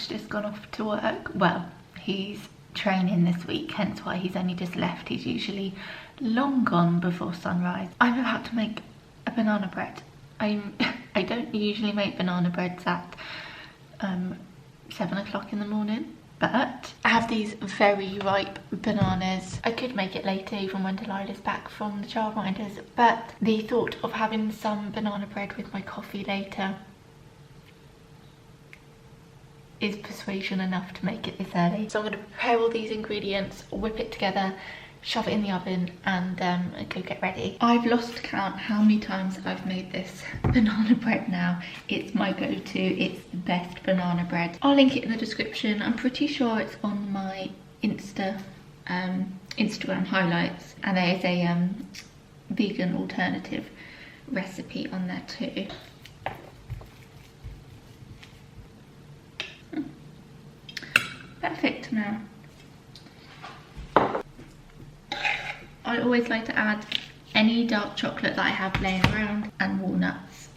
Josh's just gone off to work. Well, he's training this week, hence why he's only just left. He's usually long gone before sunrise. I'm about to make a banana bread. I don't usually make banana breads at 7 o'clock in the morning, but I have these very ripe bananas. I could make it later, even when Delilah's back from the childminders, but the thought of having some banana bread with my coffee later is persuasion enough to make it this early. So I'm going to prepare all these ingredients, whip it together, shove it in the oven, and go get ready. I've lost count how many times I've made this banana bread now. It's my go-to. It's the best banana bread. I'll link it in the description. I'm pretty sure it's on my Instagram highlights, and there is a vegan alternative recipe on there too. Perfect now. I always like to add any dark chocolate that I have laying around and walnuts.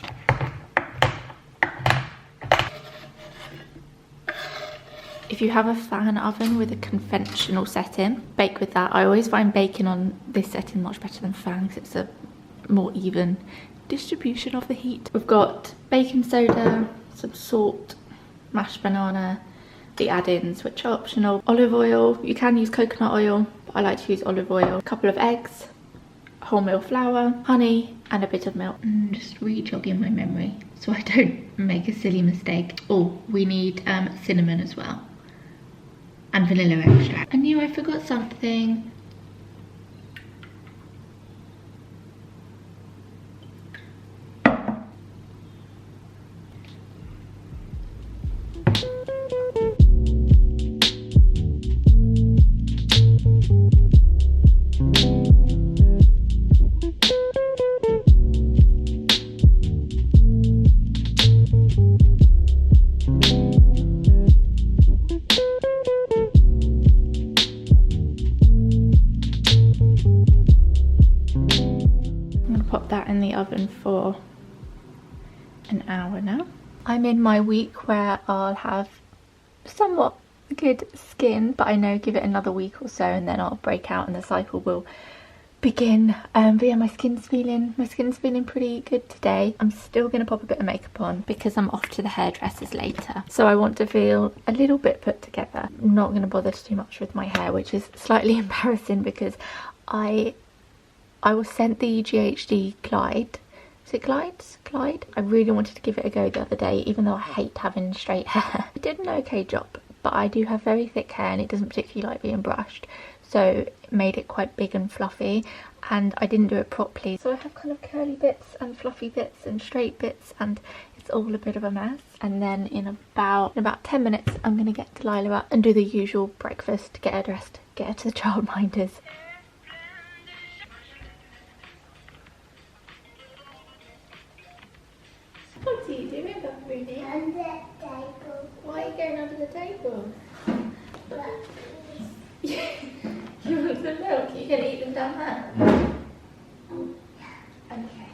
If you have a fan oven with a conventional setting, bake with that. I always find baking on this setting much better than fan because it's a more even distribution of the heat. We've got baking soda, some salt, mashed banana, the add-ins which are optional, olive oil. You can use coconut oil, but I like to use olive oil, a couple of eggs, wholemeal flour, honey, and a bit of milk. Just re-jogging my memory so I don't make a silly mistake. Oh, we need cinnamon as well, and vanilla extract. I knew I forgot something. That in the oven for an hour now. I'm in my week where I'll have somewhat good skin, but I know give it another week or so and then I'll break out and the cycle will begin. But yeah, my skin's feeling pretty good today. I'm still gonna pop a bit of makeup on because I'm off to the hairdressers later, so I want to feel a little bit put together. I'm not gonna bother too much with my hair, which is slightly embarrassing because I was sent the GHD Clyde. Is it Clyde? I really wanted to give it a go the other day, even though I hate having straight hair. I did an okay job, but I do have very thick hair and it doesn't particularly like being brushed, so it made it quite big and fluffy, and I didn't do it properly. So I have kind of curly bits and fluffy bits and straight bits, and it's all a bit of a mess. And then in about 10 minutes, I'm gonna get Delilah up and do the usual breakfast, get her dressed, get her to the childminders. What are you doing, Rooney? Under the table. Why are you going under the table? You want some milk? You can eat them down there. Okay.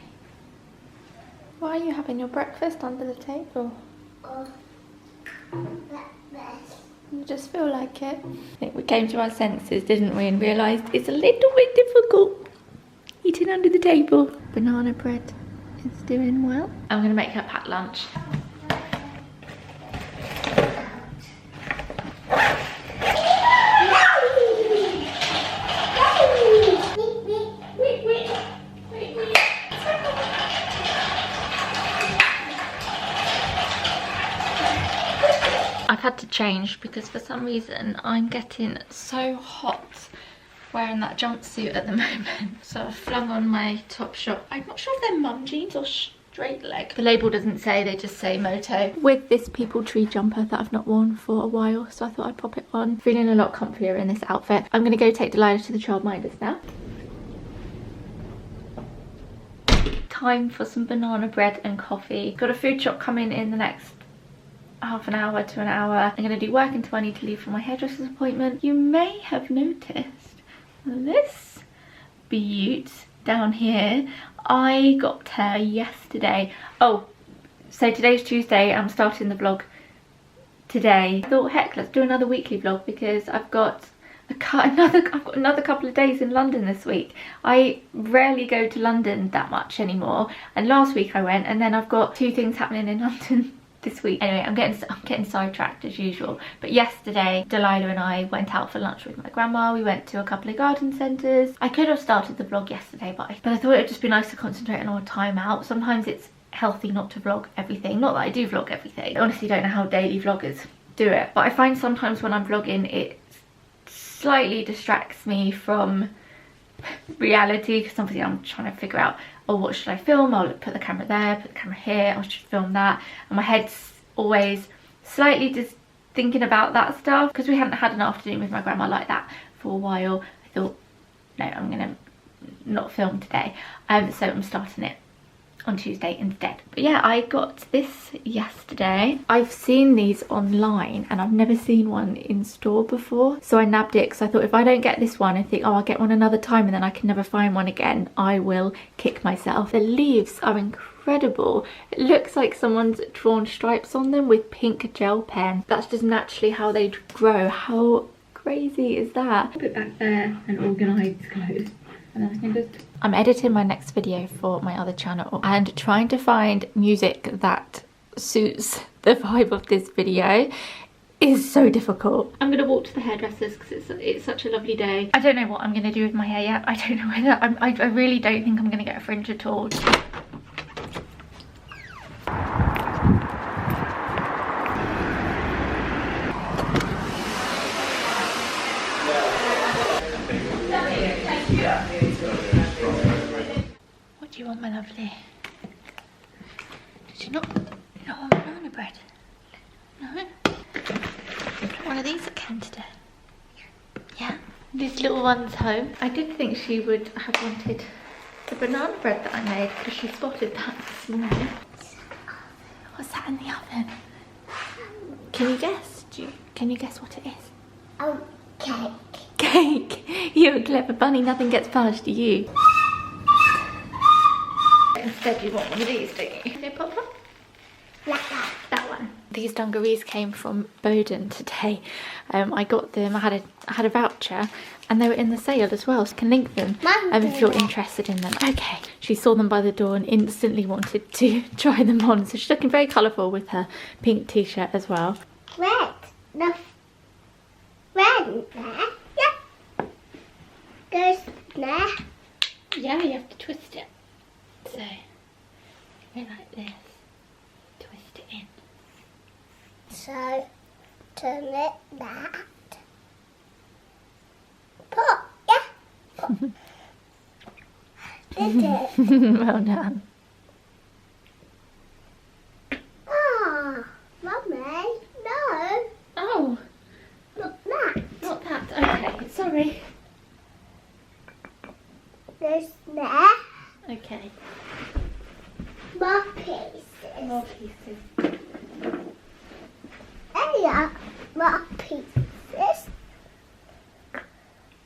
Why are you having your breakfast under the table? Breakfast. You just feel like it. I think we came to our senses, didn't we, and realised it's a little bit difficult eating under the table. Banana bread is doing well. I'm going to make her pack lunch. I've had to change because for some reason I'm getting so hot wearing that jumpsuit at the moment. So I've flung on my Topshop. I'm not sure if they're mum jeans or straight leg. The label doesn't say, they just say Moto. With this people tree jumper that I've not worn for a while, so I thought I'd pop it on. Feeling a lot comfier in this outfit. I'm gonna go take Delilah to the childminders now. Time for some banana bread and coffee. Got a food shop coming in the next half an hour to an hour. I'm going to do work until I need to leave for my hairdresser's appointment. You may have noticed this beaut down here. I got her yesterday. Oh, so today's Tuesday. I'm starting the vlog today. I thought, heck, let's do another weekly vlog because I've got another couple of days in London this week. I rarely go to London that much anymore, and last week I went, and then I've got 2 things happening in London this week. Anyway, I'm getting sidetracked as usual. But yesterday, Delilah and I went out for lunch with my grandma. We went to a couple of garden centres. I could have started the vlog yesterday, but I thought it would just be nice to concentrate on our time out. Sometimes it's healthy not to vlog everything. Not that I do vlog everything. I honestly don't know how daily vloggers do it, but I find sometimes when I'm vlogging, it slightly distracts me from reality, because obviously I'm trying to figure out, oh, what should I film? I'll put the camera there, put the camera here, I should film that, and my head's always slightly just thinking about that stuff. Because we hadn't had an afternoon with my grandma like that for a while, I thought, no, I'm gonna not film today, so I'm starting it on Tuesday instead. But yeah, I got this yesterday. I've seen these online and I've never seen one in store before, so I nabbed it because I thought if I don't get this one and think, oh, I'll get one another time and then I can never find one again, I will kick myself. The leaves are incredible. It looks like someone's drawn stripes on them with pink gel pen. That's just naturally how they grow. How crazy is that? Put it back there and organise clothes. And then I can just... I'm editing my next video for my other channel and trying to find music that suits the vibe of this video is so difficult. I'm gonna walk to the hairdressers because it's such a lovely day. I don't know what I'm gonna do with my hair yet. I don't know whether I really don't think I'm gonna get a fringe at all. What do you want, my lovely? Did you not want banana bread? No? One of these at Canada. Yeah? These little ones home. I did think she would have wanted the banana bread that I made because she spotted that this morning. What's that in the oven? Can you guess? Can you guess what it is? Oh, cake. Cake! You're a clever bunny, nothing gets past you. Instead you want one of these, don't you? Okay, Papa? Like that. That one. These dungarees came from Boden today. I got them, I had a voucher and they were in the sale as well, so I can link them if you're interested in them. Okay. She saw them by the door and instantly wanted to try them on. So she's looking very colourful with her pink t-shirt as well. Red. The red there. Yeah. Goes there. Yeah, you have to twist it. So, go like this. Twist it in. So, turn it that. Put, yeah. Put. Did it? Well done. Ah, Mummy, no. Oh, Not that. not that. Okay, sorry. There's there. Okay, More pieces. more pieces. There you are. More pieces.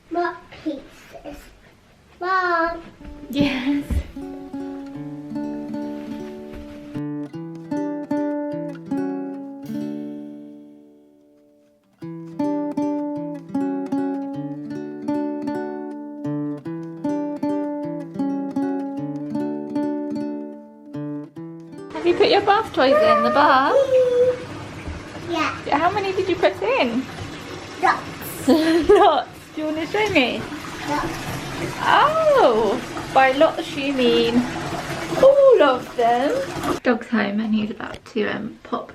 More pieces. Mom. Yes. Have you put your bath toys in the bath? Yeah. How many did you put in? Lots. Lots. Do you want to show me? Lots. Oh, by lots you mean all of them. Dog's home and he's about to pop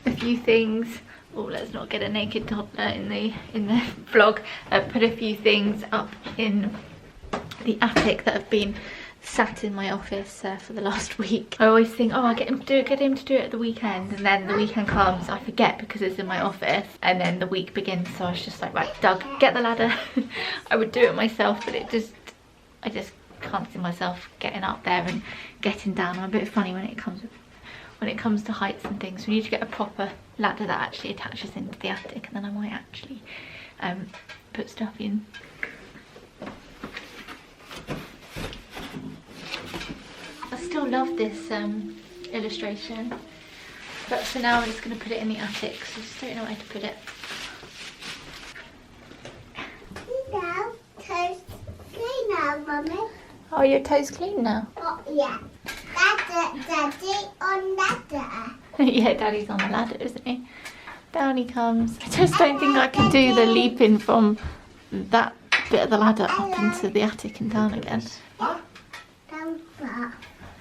a few things. Oh, let's not get a naked toddler in the vlog. Put a few things up in the attic that have been sat in my office for the last week. I always think, oh, I'll get him to do it at the weekend, and then the weekend comes, I forget because it's in my office, and then the week begins. So I was just like, right, Doug, get the ladder. I would do it myself, but I just can't see myself getting up there and getting down. I'm a bit funny when it comes to heights and things. We need to get a proper ladder that actually attaches into the attic, and then I might actually put stuff in. I still love this illustration. But for now, I'm just going to put it in the attic because I just don't know where to put it. Now, toast clean now, Mummy. Oh, your toes clean now? Oh, yeah. That's Daddy on ladder. Yeah, Daddy's on the ladder, isn't he? Down he comes. I just don't think I can do the leaping from that bit of the ladder up into the attic and down again. Down far.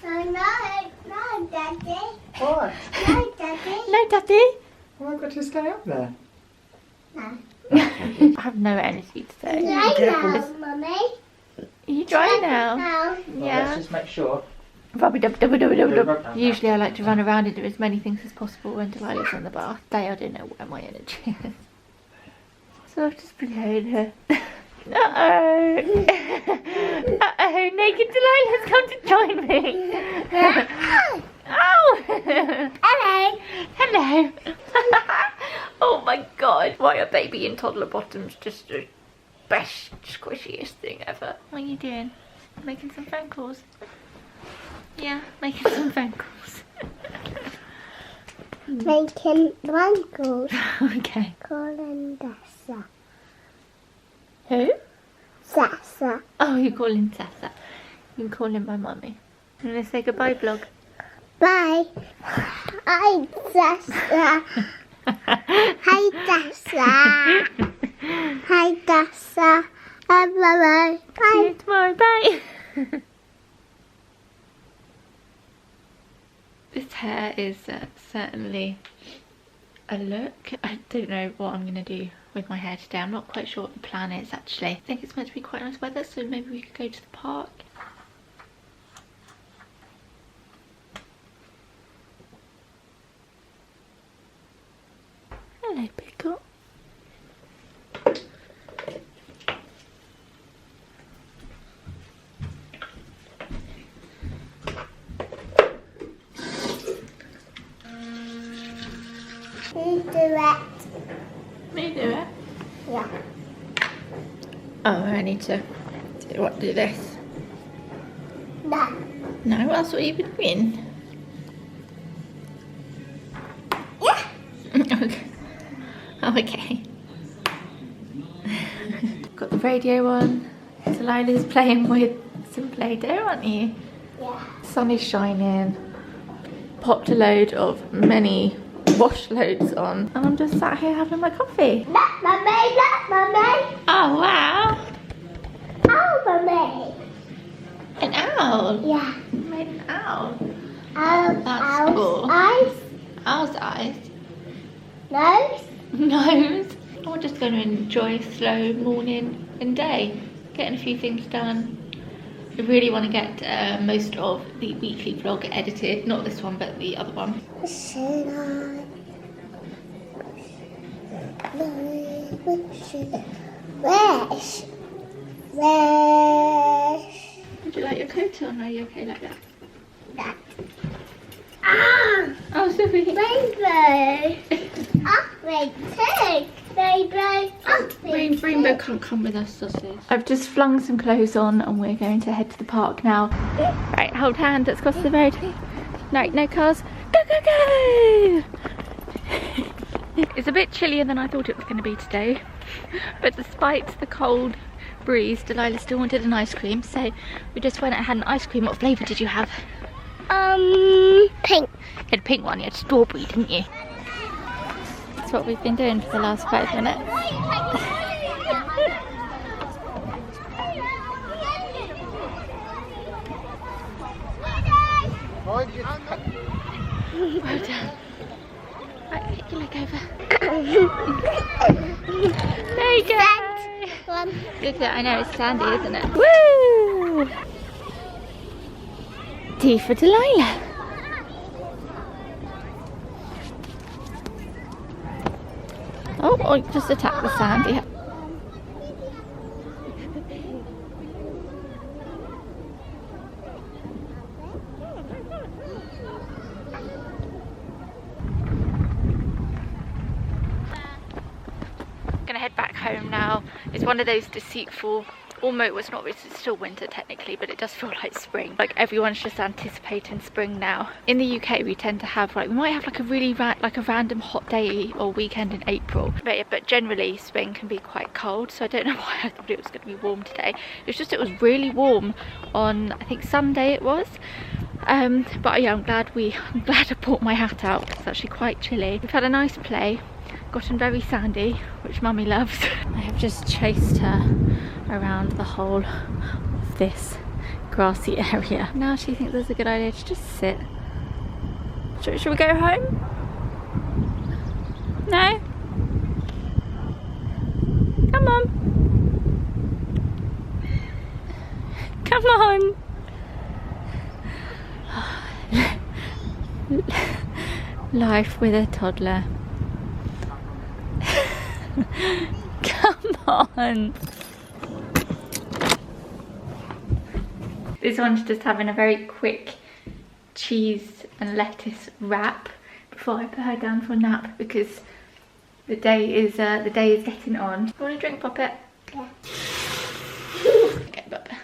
No, Daddy. What? No, Daddy. No, Daddy. Well, I've got to stay up there. No. I have no energy today. Dry careful. now, Mummy. Are you dry now? Now. Well, Yeah. let's just make sure. Rub-a-dub-dub-dub-dub-dub. Usually I like to run around and do as many things as possible when Delilah's in the bath. Today I don't know where my energy is. So I've just been laying here. Uh-oh. Uh-oh, naked Delilah's come to join me. Oh! Hello. Hello. Oh my god, why are baby and toddler bottoms just the best, squishiest thing ever? What are you doing? Making some phone calls? Yeah, making some phone calls. Making rankles. Okay. Calling Dessa. Who? Sassa. Oh, you call him Tessa. You can call him my mummy. You want to say goodbye, vlog? Bye. Hi, Dessa. Hi, Dessa. Hi, Dessa. Bye. See Bye. you tomorrow. Bye. This hair is certainly a look. I don't know what I'm going to do with my hair today. I'm not quite sure what the plan is actually. I think it's meant to be quite nice weather, so maybe we could go to the park. Hello, Pickle. You do it. Me do it? Yeah. Oh, I need to do this. No. No, that's what you've been doing. Yeah. Okay. Oh, okay. Got the radio on. Delilah's playing with some Play-Doh, aren't you? Yeah. Sun is shining. Popped a load of many wash loads on. And I'm just sat here having my coffee. Look, Mummy. Oh, wow. Oh, Mummy. An owl. Yeah. You made an owl. Owl's That's cool. eyes. Owl's eyes. Nose. Nose. I'm just going to enjoy a slow morning and day. Getting a few things done. I really want to get most of the weekly vlog edited. Not this one, but the other one. Should I? Wish. Would you like your coat on? Are you okay like that? That. Ah! Oh, sorry. Rainbow. Ah, rainbow. Rainbow can't come with us, sausage. I've just flung some clothes on and we're going to head to the park now. Right, hold hand, let's cross the road. No cars. Go, go, go! It's a bit chillier than I thought it was going to be today. But despite the cold breeze, Delilah still wanted an ice cream. So we just went and had an ice cream. What flavour did you have? Pink. You had a pink one, you had strawberry, didn't you? That's what we've been doing for the last 5 minutes. Well done. Right, pick your leg over. There you go. Good, I know it's sandy, isn't it? Woo! Tea for Delilah. Oh, just attack the sand. Yeah. Gonna head back home now. It's one of those deceitful almost, well, it's not, it's still winter technically, but it does feel like spring. Like everyone's just anticipating spring now. In the UK we tend to have like, we might have like a really like a random hot day or weekend in April, but generally spring can be quite cold, so I don't know why I thought it was going to be warm today. It was really warm on, I think Sunday it was. But yeah, I'm glad I brought my hat out. It's actually quite chilly. We've had a nice play, gotten very sandy, which Mummy loves. I have just chased her around the whole of this grassy area. Now she thinks it's a good idea to just sit. Should we go home? No? Come on. Come on. Life with a toddler. Come on. This one's just having a very quick cheese and lettuce wrap before I put her down for a nap, because the day is getting on. You want a drink, Poppet? Yeah. Okay, Poppet.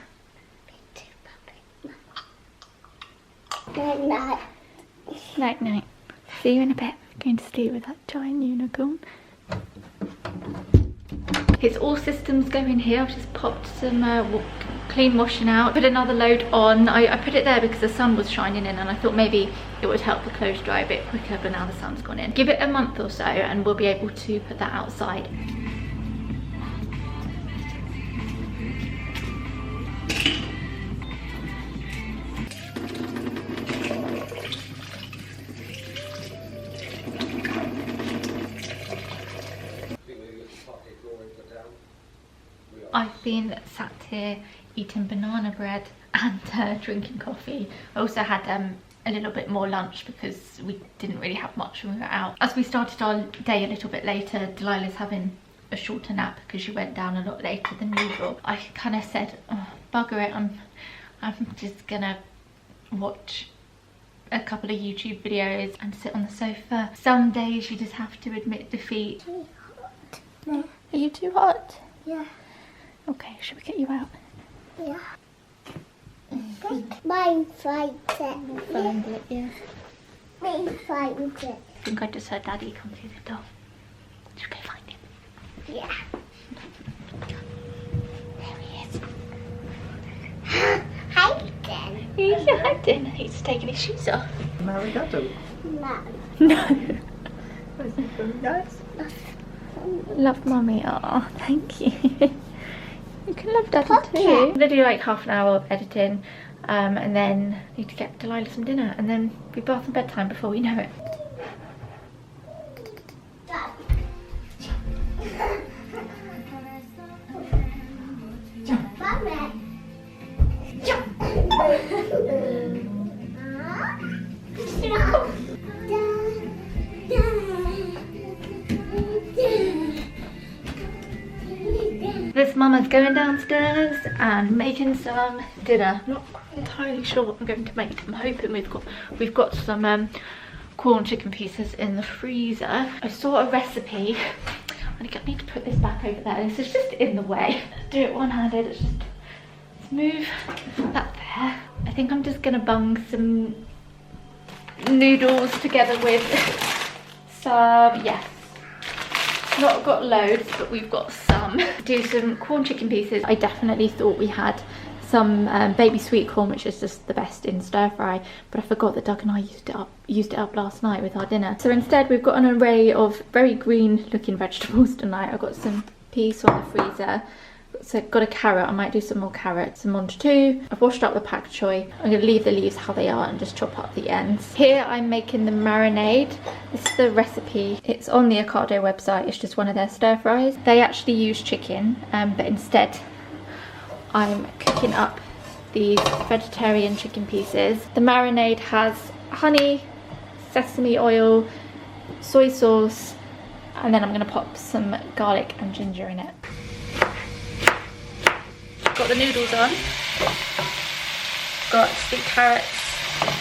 Night night. Night night. See you in a bit. Going to sleep with that giant unicorn. It's all systems going here. I've just popped some clean washing out, put another load on. I put it there because the sun was shining in and I thought maybe it would help the clothes dry a bit quicker, but now the sun's gone in. Give it a month or so and we'll be able to put that outside. I've been sat here eating banana bread and drinking coffee. I also had a little bit more lunch because we didn't really have much when we were out. As we started our day a little bit later, Delilah's having a shorter nap because she went down a lot later than usual. I kind of said, oh, bugger it, I'm just gonna watch a couple of YouTube videos and sit on the sofa. Some days you just have to admit defeat. Too hot. No. Are you too hot? Yeah. Okay, should we get you out? Yeah. Mine finds it. Find it, yeah. Mine finds it. I think I just heard Daddy come through the door. Should we go find him? Yeah. There he is. Hiding. He's hiding. He's taking his shoes off. Marigato. No. No. Isn't it very nice? Love Mummy. Oh, thank you. You can love Daddy Pocket. too. I'm gonna do like half an hour of editing, and then need to get Delilah some dinner, and then be bath and bedtime before we know it. This Mama's going downstairs and making some dinner. I'm not entirely sure what I'm going to make. I'm hoping we've got some corn chicken pieces in the freezer. I saw a recipe. I need to put this back over there. This is just in the way. Do it one-handed. Let's just move that there. I think I'm just gonna bung some noodles together with some, yes, not got loads, but we've got some. Do some corn chicken pieces. I definitely thought we had some baby sweet corn, which is just the best in stir fry, but I forgot that Doug and I used it up last night with our dinner. So instead we've got an array of very green looking vegetables tonight. I've got some peas from the freezer. So got a carrot. I might do some more carrots. Some monge too. I've washed up the pak choi. I'm going to leave the leaves how they are and just chop up the ends. Here I'm making the marinade. This is the recipe. It's on the Ocado website. It's just one of their stir fries. They actually use chicken, but instead I'm cooking up these vegetarian chicken pieces. The marinade has honey, sesame oil, soy sauce, and then I'm going to pop some garlic and ginger in it. Got the noodles on, got the carrots,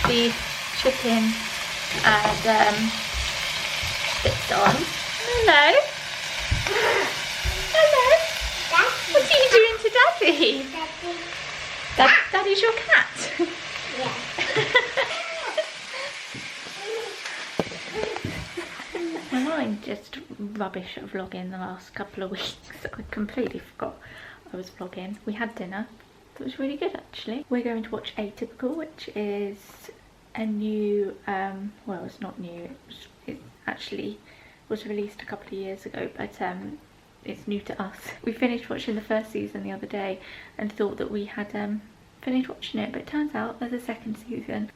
beef, chicken, and bits on. Hello. Hello. What are you doing to Daddy? Daddy's your cat? Yeah. I'm just rubbish at vlogging the last couple of weeks. I completely forgot I was vlogging. We had dinner. It was really good actually. We're going to watch Atypical, which is a new, well, it's not new. It actually was released a couple of years ago, but it's new to us. We finished watching the first season the other day and thought that we had finished watching it, but it turns out there's a second season.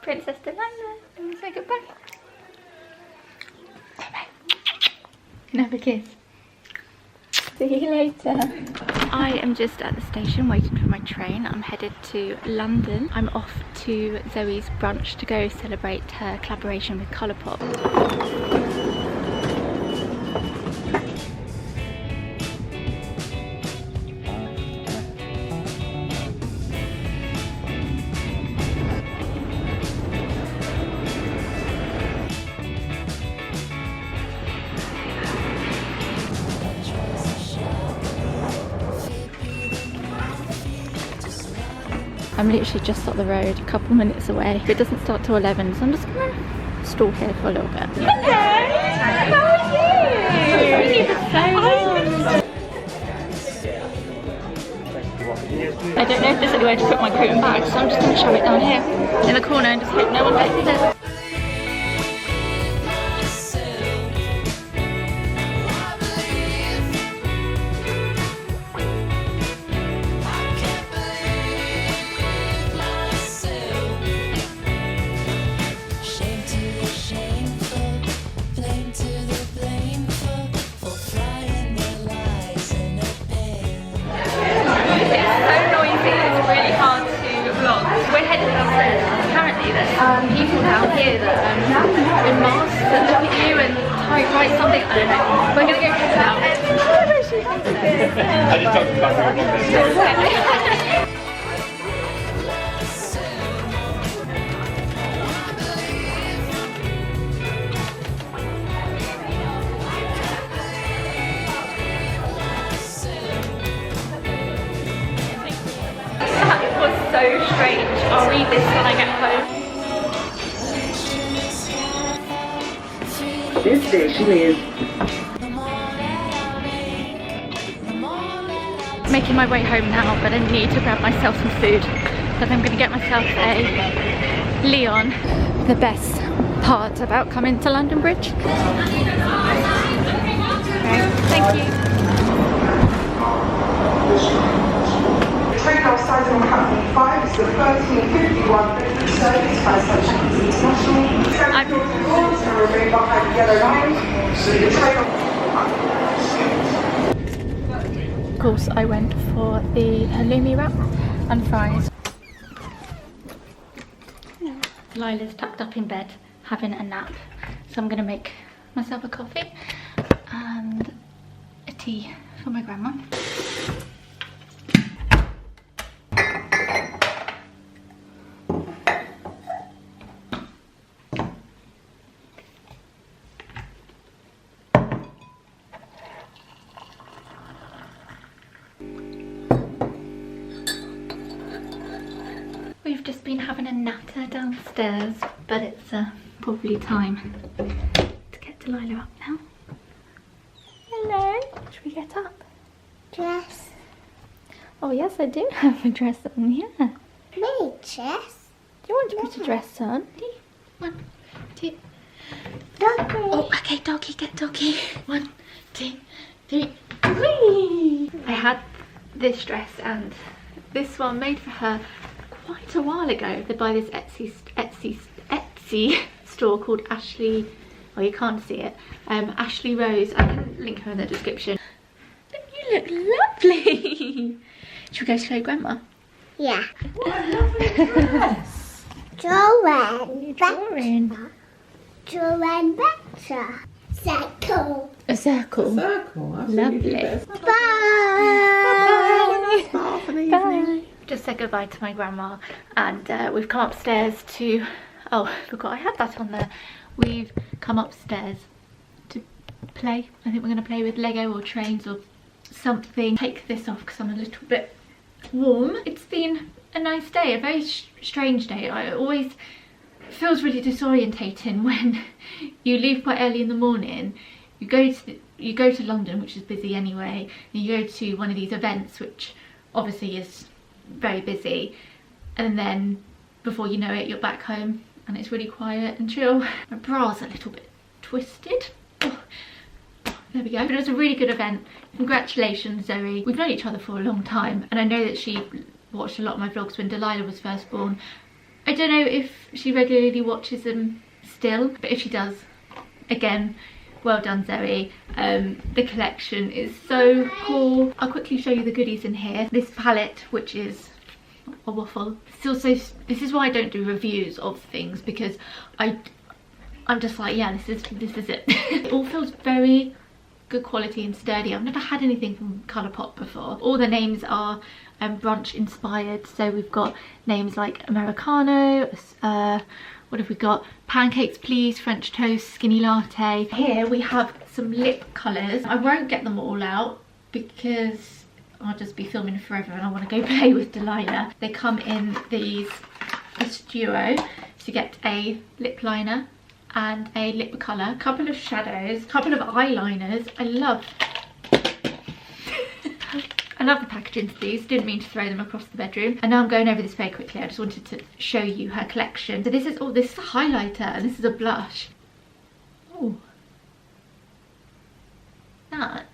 Princess Delilah, let me say goodbye. Bye-bye. Never kiss. See you later. I am just at the station waiting for my train. I'm headed to London. I'm off to Zoe's brunch to go celebrate her collaboration with Colourpop. I'm literally just up the road, a couple minutes away. It doesn't start till 11, so I'm just gonna stall here for a little bit. Hello! How are you? I've been for so long. I don't know if there's anywhere to put my coat and bag, so I'm just gonna shove it down here in the corner and just hope no one messes it. People down here that in masks that look at you and write something, I don't know. We're going to go check it out. I just talked about That was so strange. I'll read this when I get home. This station is making my way home now, but I need to grab myself some food. So I'm going to get myself a Leon. The best part about coming to London Bridge. Thank you. Takeout starting on platform 5 is the 1351 service by Sunshine International. Central doors and remain behind the yellow line. The train Of course, I went for the halloumi wrap and fries. Lila's tucked up in bed having a nap, so I'm going to make myself a coffee and a tea for my grandma. We've just been having a natter downstairs, but it's probably time to get Delilah up now. Hello, should we get up? Dress. Oh yes, I do have a dress on, yeah. Me, dress. Do you want to put a dress on? 1, 2. Doggy. Oh, okay, doggy, get doggy. 1, 2, 3. Whee! I had this dress and this one made for her quite a while ago. They buy this Etsy store called Ashlee. Oh, you can't see it. Ashlee Rose. I can link her in the description. You look lovely. Should we go show Grandma? Yeah. What a lovely dress. Drawing. Drawing. Drawing better. Circle. A circle. Circle. Lovely. Bye. Bye for the Bye. evening. just said goodbye to my grandma, and we've come upstairs to, oh, I forgot I had that on there. We've come upstairs to play. I think we're going to play with Lego or trains or something. Take this off because I'm a little bit warm. It's been a nice day, a very strange day. It always feels really disorientating when you leave quite early in the morning. You go to London, which is busy anyway, and you go to one of these events which obviously is very busy, and then before you know it you're back home and it's really quiet and chill. My bra's a little bit twisted. Oh, there we go. But it was a really good event. Congratulations, Zoe. We've known each other for a long time, and I know that she watched a lot of my vlogs when Delilah was first born. I don't know if she regularly watches them still, but if she does, again, well done, Zoe. The collection is so cool. I'll quickly show you the goodies in here. This palette, which is a waffle. This is why I don't do reviews of things, because I'm just like, yeah, this is it. It all feels very good quality and sturdy. I've never had anything from Colourpop before. All the names are brunch inspired, so we've got names like Americano, what have we got? Pancakes please, French toast, skinny latte. Here we have some lip colours. I won't get them all out because I'll just be filming forever and I want to go play with Delilah. They come in this duo, so you get a lip liner and a lip colour, a couple of shadows, a couple of eyeliners. I love the packaging to these. Didn't mean to throw them across the bedroom. And now I'm going over this very quickly. I just wanted to show you her collection. So this is a highlighter and this is a blush. Oh, that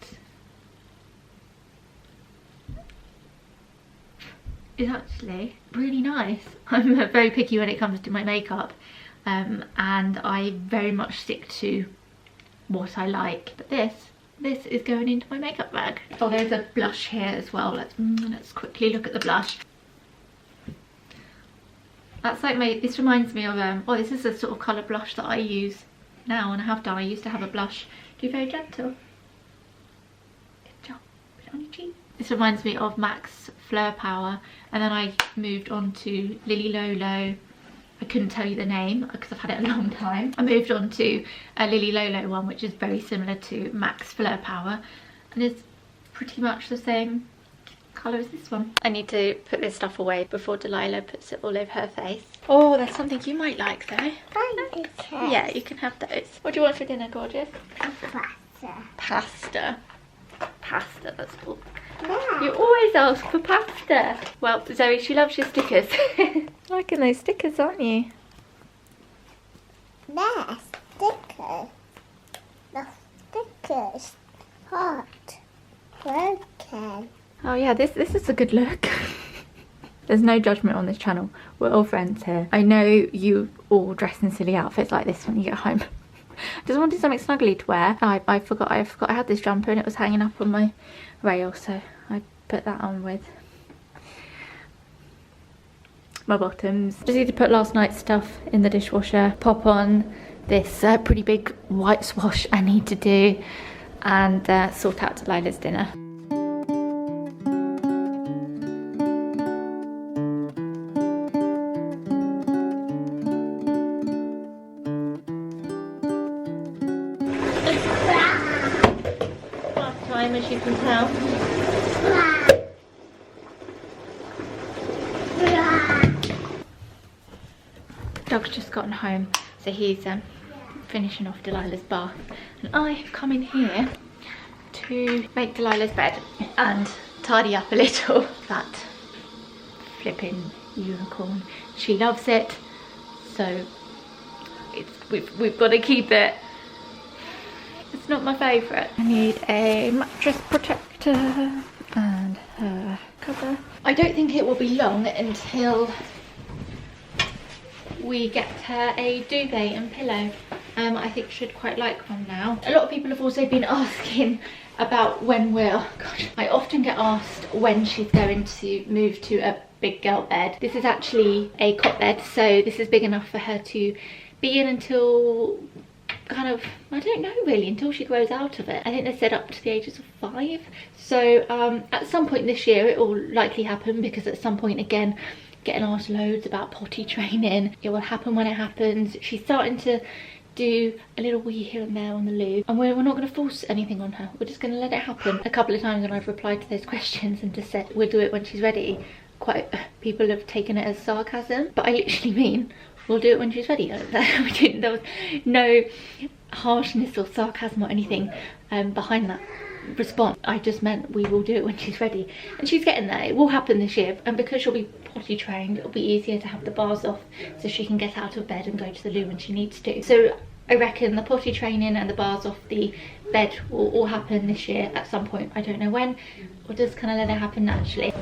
is actually really nice. I'm very picky when it comes to my makeup, and I very much stick to what I like. But this is going into my makeup bag. Oh, there's a blush here as well. Let's quickly look at the blush. That's like this reminds me of oh, this is a sort of colour blush that I use now, and I have done. I used to have a blush. Do very gentle. Good job. Put it on your cheek. This reminds me of MAC's Fleur Power, and then I moved on to Lily Lolo. I couldn't tell you the name because I've had it a long time. I moved on to a Lily Lolo one, which is very similar to MAC's Fleur Power, and it's pretty much the same colour as this one. I need to put this stuff away before Delilah puts it all over her face. Oh, that's something you might like though. Yeah, you can have those. What do you want for dinner, gorgeous? Pasta. Pasta. Pasta, that's cool. Yeah. You always ask for pasta. Well, Zoe, she loves your stickers. Liking those stickers, aren't you? There, sticker. The sticker's hot. Broken. Oh yeah, this is a good look. There's no judgment on this channel. We're all friends here. I know you all dress in silly outfits like this when you get home. Just wanted something snuggly to wear. I forgot I had this jumper and it was hanging up on my rail, so I put that on with my bottoms. Just need to put last night's stuff in the dishwasher, pop on this pretty big white swash I need to do, and sort out Delilah's dinner. Time, as you can tell. Dog's just gotten home, so he's finishing off Delilah's bath, and I have come in here to make Delilah's bed and tidy up a little. That flipping unicorn, she loves it, so we've got to keep it. It's not my favourite. I need a mattress protector and her cover. I don't think it will be long until we get her a duvet and pillow. I think she'd quite like one now. A lot of people have also been asking about when I often get asked when she's going to move to a big girl bed. This is actually a cot bed, so this is big enough for her to be in until kind of, I don't know really, until she grows out of it. I think they said up to the ages of 5. So at some point this year it will likely happen, because at some point, again, getting asked loads about potty training. It will happen when it happens. She's starting to do a little wee here and there on the loo, and we're not going to force anything on her. We're just going to let it happen. A couple of times when I've replied to those questions and just said we'll do it when she's ready, people have taken it as sarcasm, but I literally mean we'll do it when she's ready. There was no harshness or sarcasm or anything behind that response. I just meant we will do it when she's ready, and she's getting there. It will happen this year, and because she'll be potty trained, it'll be easier to have the bars off so she can get out of bed and go to the loo when she needs to. So I reckon the potty training and the bars off the bed will all happen this year at some point. I don't know when. We'll just kind of let it happen naturally.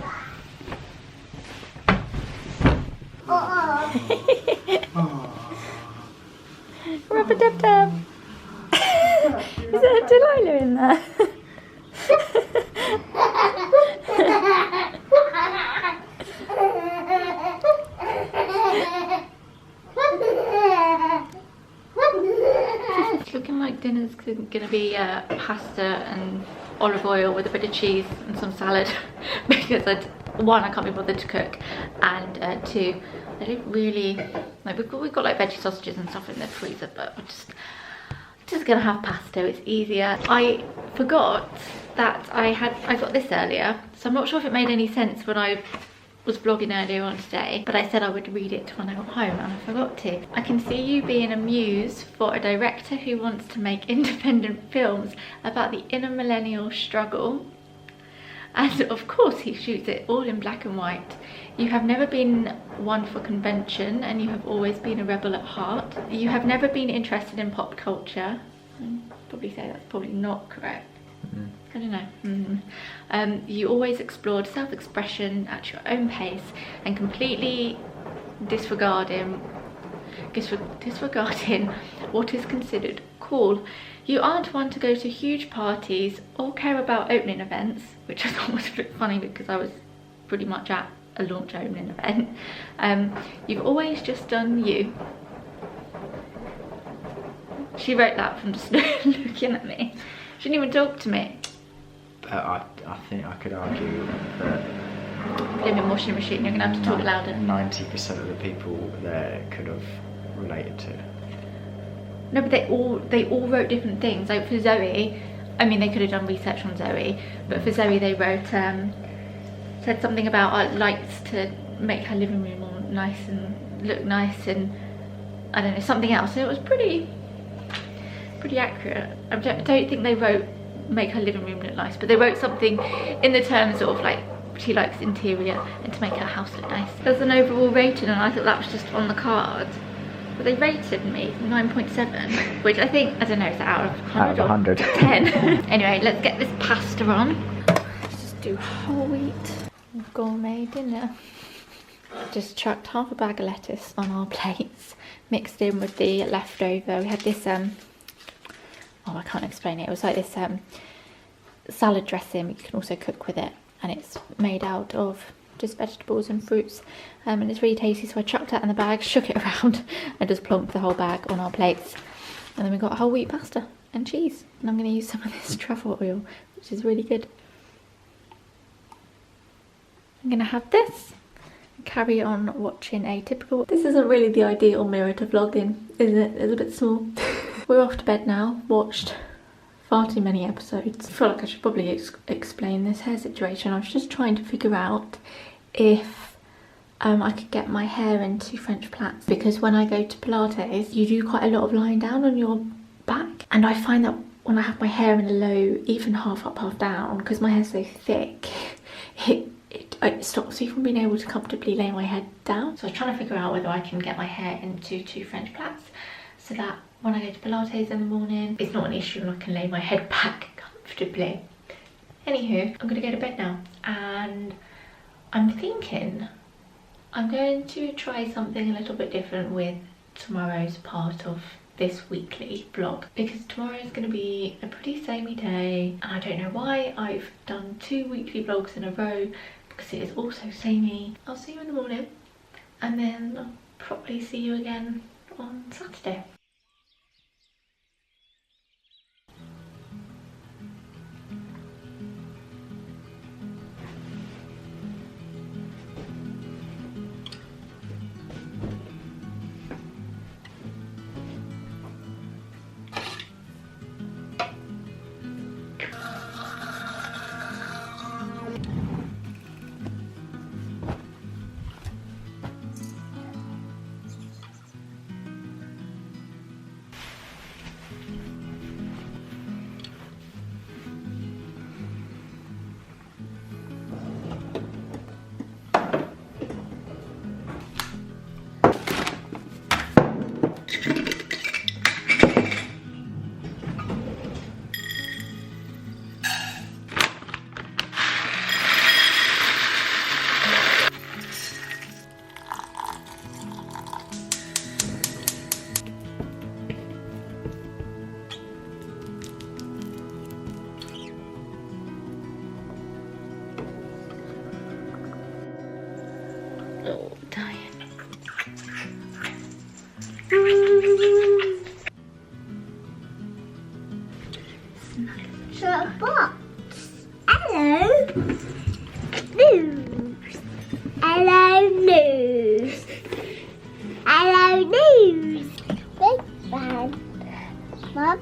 Rub-a-dub-dub. Is there a Delilah in there? It's looking like dinner's gonna be pasta and olive oil with a bit of cheese and some salad because one, I can't be bothered to cook, and two, I don't really like, we've got like veggie sausages and stuff in the freezer, but we're just gonna have pasta. It's easier. I forgot that I got this earlier, so I'm not sure if it made any sense when I was vlogging earlier on today, but I said I would read it when I got home and I forgot to. I can see you being a muse for a director who wants to make independent films about the inner millennial struggle. And of course he shoots it all in black and white. You have never been one for convention, and you have always been a rebel at heart. You have never been interested in pop culture. I'd probably say that's probably not correct. I don't know. You always explored self-expression at your own pace and completely disregarding what is considered cool. You aren't one to go to huge parties or care about opening events, which I thought was a bit funny because I was pretty much at a launch opening event. You've always just done you. She wrote that from just looking at me. She didn't even talk to me. I think I could argue that Blimmin' washing machine, you're gonna have to talk louder. 90% of the people there could have related to. No, but they all wrote different things. Like for Zoe, I mean, they could have done research on Zoe, but for Zoe they wrote said something about likes to make her living room all nice and look nice, and I don't know, something else. And it was pretty accurate. I don't think they wrote make her living room look nice, but they wrote something in the terms of like she likes interior and to make her house look nice. There's an overall rating, and I thought that was just on the card. But they rated me 9.7, which I think, I don't know, is that out of 100? Out of 100. 10. Anyway, let's get this pasta on. Let's just do whole wheat gourmet dinner. Just chucked half a bag of lettuce on our plates, mixed in with the leftover. We had this, oh, I can't explain it. It was like this salad dressing. You can also cook with it, and it's made out of just vegetables and fruits, and it's really tasty. So I chucked that in the bag, shook it around, and just plonked the whole bag on our plates. And then we got whole wheat pasta and cheese, and I'm going to use some of this truffle oil, which is really good. I'm going to have this and carry on watching Atypical. This isn't really the ideal mirror to vlog in, is it? It's a bit small. We're off to bed now. Watched far too many episodes. I feel like I should probably explain this hair situation. I was just trying to figure out if I could get my hair into French plaits, because when I go to Pilates you do quite a lot of lying down on your back, and I find that when I have my hair in a low, even half up half down, because my hair's so thick, it stops me from being able to comfortably lay my head down. So I was trying to figure out whether I can get my hair into 2 French plaits so that when I go to Pilates in the morning it's not an issue and I can lay my head back comfortably. Anywho, I'm gonna go to bed now, and I'm thinking I'm going to try something a little bit different with tomorrow's part of this weekly vlog, because tomorrow is going to be a pretty samey day, and I don't know why I've done 2 weekly vlogs in a row, because it is also samey. I'll see you in the morning, and then I'll probably see you again on Saturday. So box. Hello. News. Hello news. Hello news. Big fan. Mum.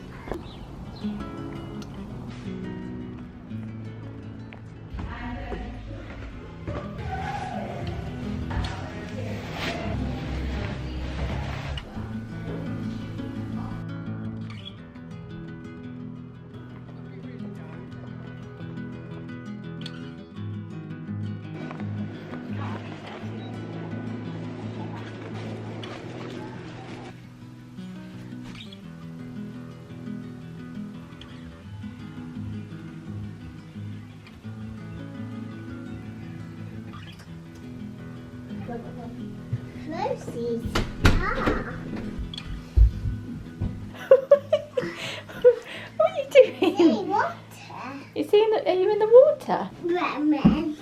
Rosie's car. What are you doing? Hey, water. Are you in the water? Batman.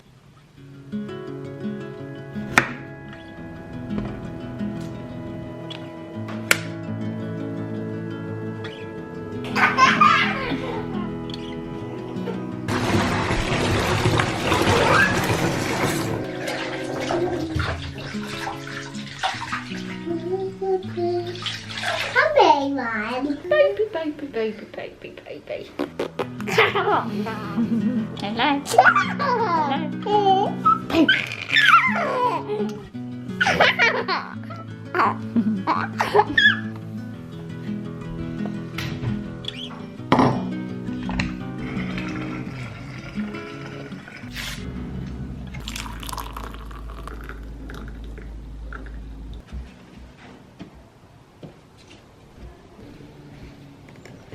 Baby, baby, baby, baby, baby. Hello.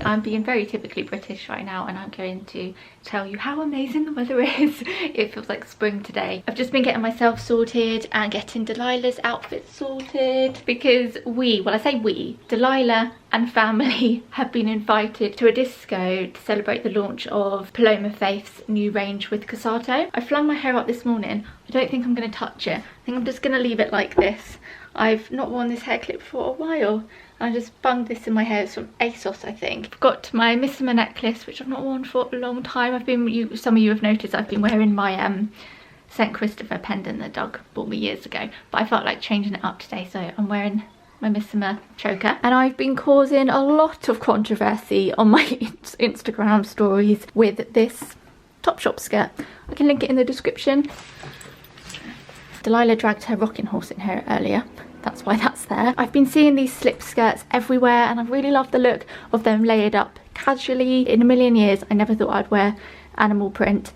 I'm being very typically British right now, and I'm going to tell you how amazing the weather is. It feels like spring today. I've just been getting myself sorted and getting Delilah's outfit sorted because Delilah and family have been invited to a disco to celebrate the launch of Paloma Faith's new range with Casato. I flung my hair up this morning. I don't think I'm going to touch it. I think I'm just going to leave it like this. I've not worn this hair clip for a while. I just bunged this in my hair. It's from ASOS, I think. I've got my Missima necklace, which I've not worn for a long time. Some of you have noticed I've been wearing my St. Christopher pendant that Doug bought me years ago. But I felt like changing it up today, so I'm wearing my Missima choker. And I've been causing a lot of controversy on my Instagram stories with this Topshop skirt. I can link it in the description. Delilah dragged her rocking horse in here earlier. That's why that's there. I've been seeing these slip skirts everywhere, and I really love the look of them layered up casually. In a million years, I never thought I'd wear animal print,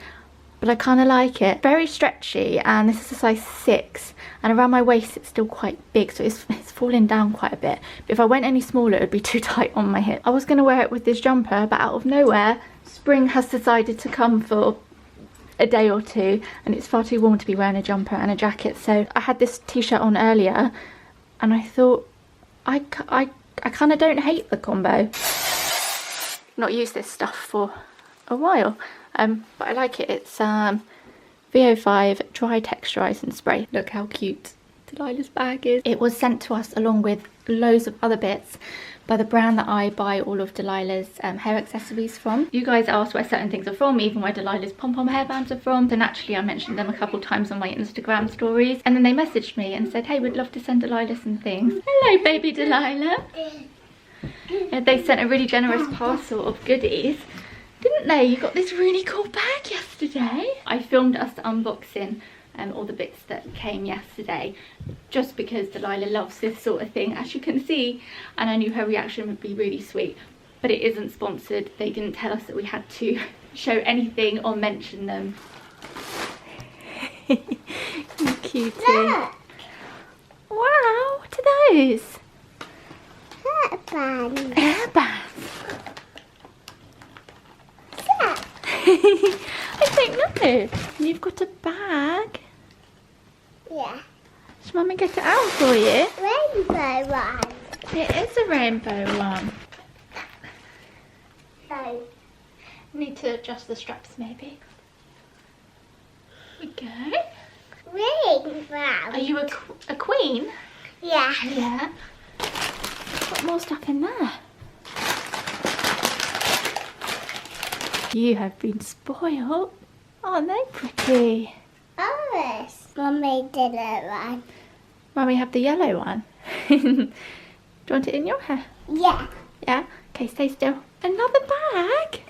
but I kind of like it. Very stretchy, and this is a size 6, and around my waist it's still quite big, so it's falling down quite a bit. But if I went any smaller, it would be too tight on my hip. I was going to wear it with this jumper, but out of nowhere, spring has decided to come for a day or two, and it's far too warm to be wearing a jumper and a jacket. So I had this t-shirt on earlier, and I thought, I kind of don't hate the combo. Not used this stuff for a while, but I like it. It's VO5 dry texturizing spray. Look how cute Delilah's bag is. It was sent to us along with loads of other bits by the brand that I buy all of Delilah's hair accessories from. You guys asked where certain things are from, even where Delilah's pom-pom hairbands are from. So naturally I mentioned them a couple times on my Instagram stories, and then they messaged me and said, hey, we'd love to send Delilah some things. Hello baby Delilah. Yeah, they sent a really generous parcel of goodies, didn't they? You got this really cool bag yesterday. I filmed us unboxing all the bits that came yesterday, just because Delilah loves this sort of thing, as you can see, and I knew her reaction would be really sweet. But it isn't sponsored. They didn't tell us that we had to show anything or mention them. You cutie. Look. Wow, what are those? Hairband. Hairbands. Look. I don't know. You've got a bag. Yeah. Should Mummy get it out for you? Rainbow one. It is a rainbow one. So. Need to adjust the straps maybe. There we go. Rainbow. Are you a queen? Yeah. Yeah. Got more stuff in there. You have been spoiled. Aren't they pretty? Orange. Mummy did it one. Mummy have the yellow one. Do you want it in your hair? Yeah. Yeah? Okay, stay still. Another bag?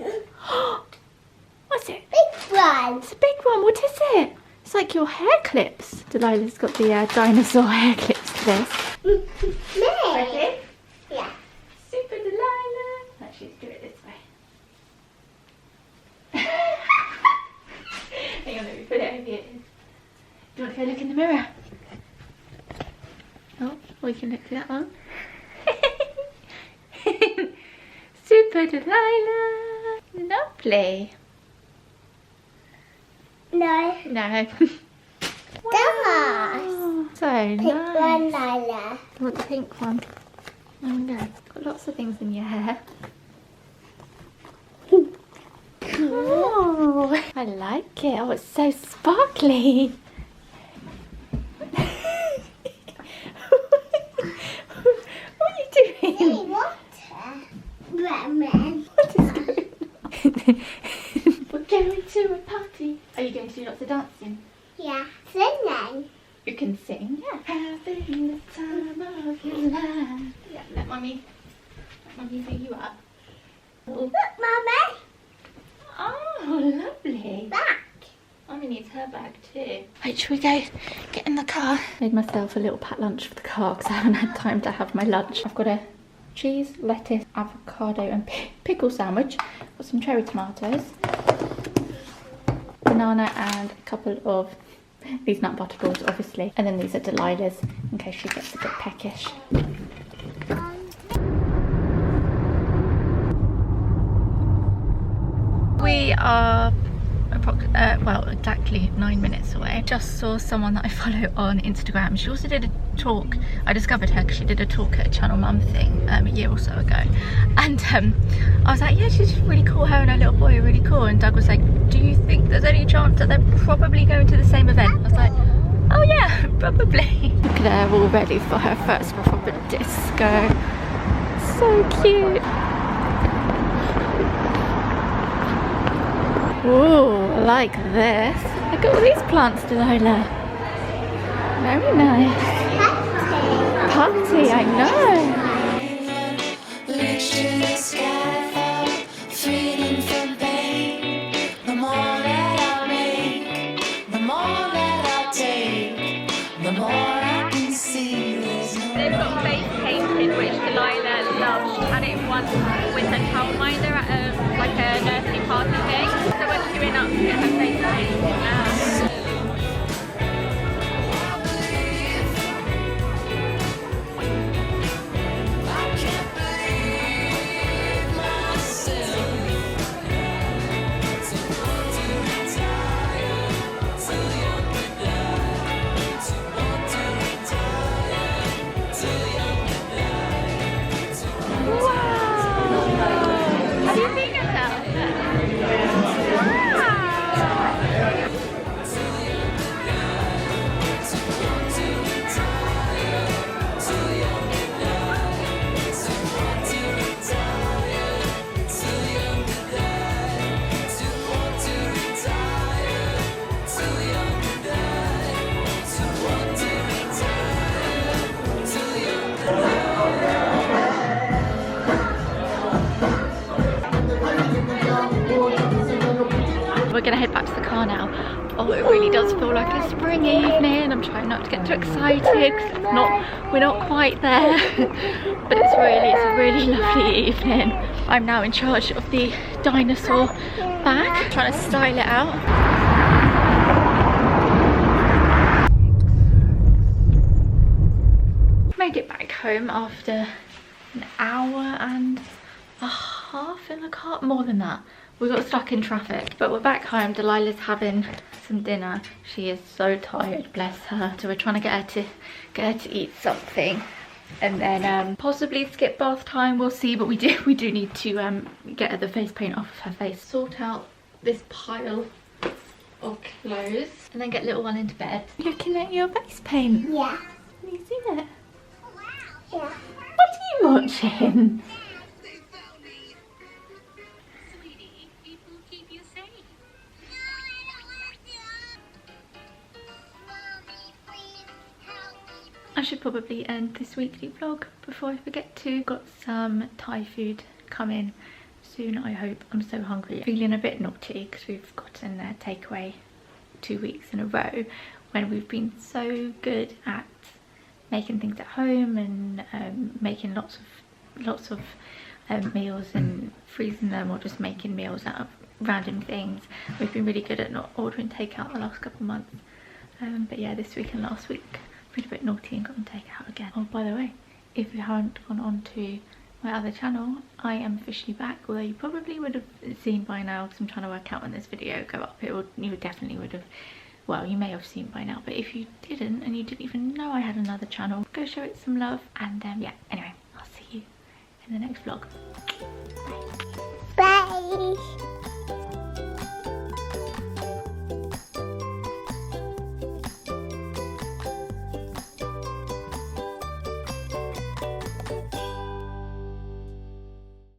What's it? Big one. It's a big one. What is it? It's like your hair clips. Delilah's got the dinosaur hair clips for this. Me. Ready? Yeah. Super Delilah. Let's just do it this way. Hang on, let me put it over here. Do you want to go look in the mirror? Oh, we can look to that one. Super Delilah. Lovely. No. No. Wow. So Pink nice. one, Lila. You want the pink one? Oh no, got lots of things in your hair. Oh, I like it. Oh, it's so sparkly. What are you Hey, doing? water. Batman. What is going on? We're going to a party. Are you going to do lots of dancing? Yeah. Singing. You can sing, yeah. Having the time of your life. Yeah, let mummy do you up. Look, Mummy. Oh, lovely. Back. Mummy needs her bag too. Right, should we go get in the car? Made myself a little packed lunch for the car because I haven't had time to have my lunch. I've got a cheese, lettuce, avocado and pickle sandwich. Got some cherry tomatoes, banana and a couple of these nut butter balls, obviously. And then these are Delilah's in case she gets a bit peckish. We are well, exactly 9 minutes away. Just saw someone that I follow on Instagram. She also did a talk. I discovered her because she did a talk at a Channel Mum thing a year or so ago. And I was like, yeah, she's really cool. Her and her little boy are really cool. And Doug was like, do you think there's any chance that they're probably going to the same event? I was like, oh yeah, probably. Look at her all ready for her first proper disco. So cute. Ooh, I like this. Look at all these plants, Delilah. Very nice. Party, I know. They've got face painting, which Delilah loves. She had it once with her childminder at like a nursery party thing. So we're queuing up to get her face painted now. We're gonna head back to the car now. Oh, it really does feel like a spring evening. I'm trying not to get too excited because we're not quite there. But it's a really lovely evening. I'm now in charge of the dinosaur bag, trying to style it out. Made it back home after an hour and a half in the car, more than that. We got stuck in traffic, but we're back home. Delilah's having some dinner. She is so tired, bless her. So we're trying to get her to eat something, and then possibly skip bath time. We'll see, but we do need to get her the face paint off of her face. Sort out this pile of clothes, and then get little one into bed. Looking at your face paint. Yeah. Can you see it? Yeah. What are you watching? I should probably end this weekly vlog before I forget to. Got some Thai food coming soon, I hope. I'm so hungry. Feeling a bit naughty because we've gotten a takeaway 2 weeks in a row when we've been so good at making things at home and making lots of meals and freezing them, or just making meals out of random things. We've been really good at not ordering takeout the last couple of months, but yeah, this week and last week I've been a bit naughty and gotten takeout again. Oh, by the way, if you haven't gone on to my other channel, I am officially back, although you probably would have seen by now because I'm trying to work out when this video go up. You definitely would have, well, you may have seen by now, but if you didn't and you didn't even know I had another channel, go show it some love. And yeah, anyway, I'll see you in the next vlog. Bye.